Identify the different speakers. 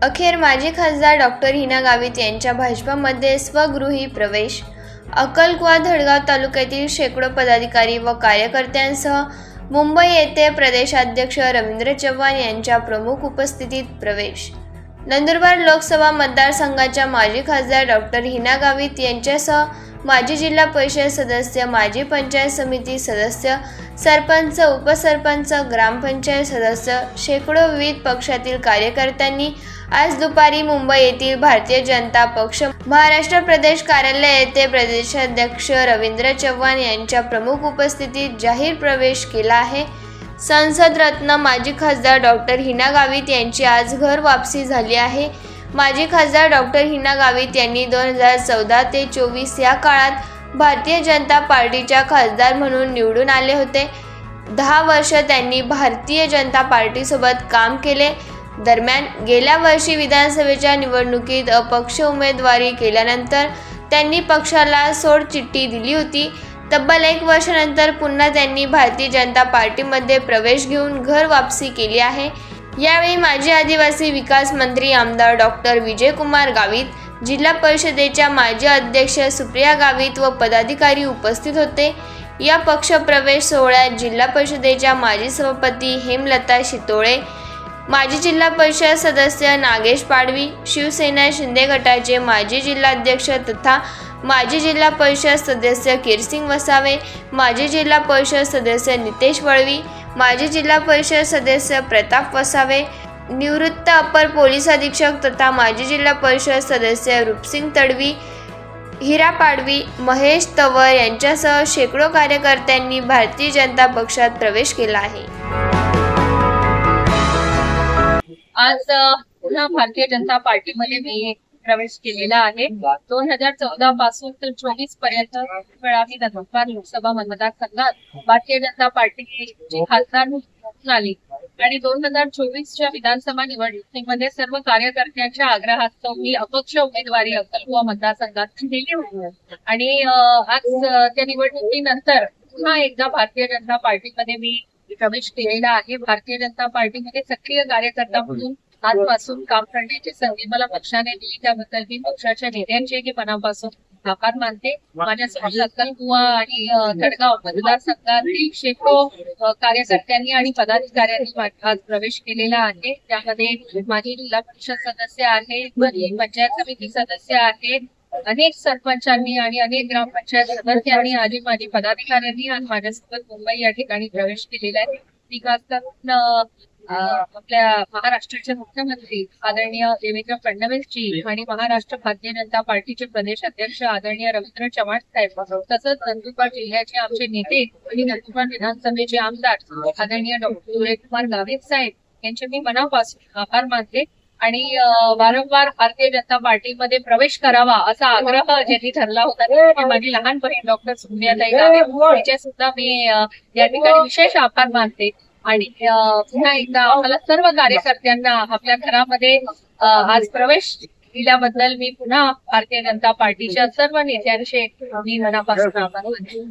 Speaker 1: अखेर माजी खासदार डॉक्टर हिना गावित यांच्या भाजपमध्ये स्वगृही प्रवेश। अक्कलकुवा धडगाव तालुक्यातील शेकडो पदाधिकारी व कार्यकर्त्यांसह मुंबई येथे प्रदेशाध्यक्ष रवींद्र चव्हाण यांच्या प्रमुख उपस्थितीत प्रवेश। नंदुरबार लोकसभा मतदारसंघाच्या माजी खासदार डॉक्टर हिना गावित यांच्यासह माजी जिल्हा परिषद सदस्य, माजी पंचायत समिती सदस्य, सरपंच, उपसरपंच, ग्रामपंचायत सदस्य, शेकडो विविध पक्षातील कार्यकर्त्यांनी आज दुपारी मुंबई येथील भारतीय जनता पक्ष महाराष्ट्र प्रदेश कार्यालय येथे प्रदेशाध्यक्ष रवींद्र चव्हाण यांच्या प्रमुख उपस्थितीत जाहीर प्रवेश केला आहे। संसद रत्न माजी खासदार डॉक्टर हिना गावित यांची आज घर वापसी झाली आहे। माजी खासदार डॉक्टर हिना गावित यांनी 2014 ते 24 या काळात भारतीय जनता पार्टीच्या खासदार म्हणून निवडून आले होते। 10 वर्ष त्यांनी भारतीय जनता पार्टीसोबत काम केले। दरम्यान गेल्या वर्षी विधानसभेच्या निवडणुकीत अपक्ष उमेदवारी केल्यानंतर त्यांनी पक्षाला सोडचिठ्ठी दिली होती। तब्बल 1 वर्षानंतर पुन्हा त्यांनी भारतीय जनता पार्टीमध्ये प्रवेश घेऊन घर वापसी केली आहे। यावेळी माजी आदिवासी विकास मंत्री आमदार डॉक्टर विजयकुमार गावित, जिल्हा परिषदेच्या माजी अध्यक्ष सुप्रिया गावित व पदाधिकारी उपस्थित होते। या पक्ष प्रवेश सोहळ्यात जिल्हा परिषदेच्या माजी सभापती हेमलता शितोळे, माजी जिल्हा परिषद सदस्य नागेश पाडवी, शिवसेना शिंदे गटाचे माजी जिल्हाध्यक्ष तथा माजी जिल्हा परिषद सदस्य किरसिंग वसावे, माजी जिल्हा परिषद सदस्य नितेश वळवी, माजी जिल्हा परिषद सदस्य प्रताप वसावे, निवृत्त अपर पोलीस अधीक्षक तथा माजी जिल्हा परिषद सदस्य रूपसिंग तडवी, हिरा पाडवी, महेश तवर यांच्यासह शेकडो कार्यकर्त्यांनी भारतीय जनता पक्षात प्रवेश केला आहे।
Speaker 2: आज पुन्हा भारतीय जनता पार्टीमध्ये मी प्रवेश केलेला आहे। 2014 पासून तर 24 पर्यंत वेळा मी नंदुरबार लोकसभा मतदारसंघात भारतीय जनता पार्टीची खासदार म्हणून आली आणि 2024च्या विधानसभा निवडणुकीमध्ये सर्व कार्यकर्त्यांच्या आग्रहास्तव मी अपक्ष उमेदवारी अक्कलकुवा मतदारसंघात दिली होती आणि आज त्या निवडणुकीनंतर पुन्हा एकदा भारतीय जनता पार्टीमध्ये मी प्रवेश केलेला आहे। भारतीय जनता पार्टीमध्ये सक्रिय कार्यकर्ता म्हणून आजपासून काम करण्याची संधी मला पक्षाने दिली, त्याबद्दल मी पक्षाच्या नेत्यांचे मनापासून आभार मानते। माझ्यासोबत अक्कलकुवा आणि धडगाव मतदारसंघातील शेकडो कार्यकर्त्यांनी आणि पदाधिकाऱ्यांनी आज प्रवेश केलेला आहे। त्यामध्ये माझी जिल्हा परिषद सदस्य आहे, पंचायत समिती सदस्य आहेत, अनेक सरपंचांनी आणि अनेक ग्रामपंचायत सदस्यांनी आणि माझी पदाधिकाऱ्यांनी आज माझ्यासोबत मुंबई या ठिकाणी प्रवेश केलेला आहे। विकास आपल्या महाराष्ट्राचे मुख्यमंत्री आदरणीय देवेंद्र फडणवीसजी आणि महाराष्ट्र भारतीय जनता पार्टीचे प्रदेश अध्यक्ष आदरणीय रवींद्र चव्हाण साहेब, तसंच नंदुरबार जिल्ह्याचे आमचे नेते आणि नंदुरबार विधानसभेचे आमदार आदरणीय डॉक्टर विजयकुमार गावित साहेब यांचे मी मनापासून आभार मानते आणि वारंवार भारतीय जनता पार्टीमध्ये प्रवेश करावा असा आग्रह ज्यांनी धरला होता माझी लहान बहीण डॉक्टर सुप्रियाताई गावित यांच्या सुद्धा मी या ठिकाणी विशेष आभार मानते आणि पुन्हा एकदा आम्हाला सर्व कार्यकर्त्यांना आपल्या घरामध्ये आज प्रवेश दिल्याबद्दल मी पुन्हा भारतीय जनता पार्टीच्या सर्व नेत्यांचे मी मनापासून आभार मानते।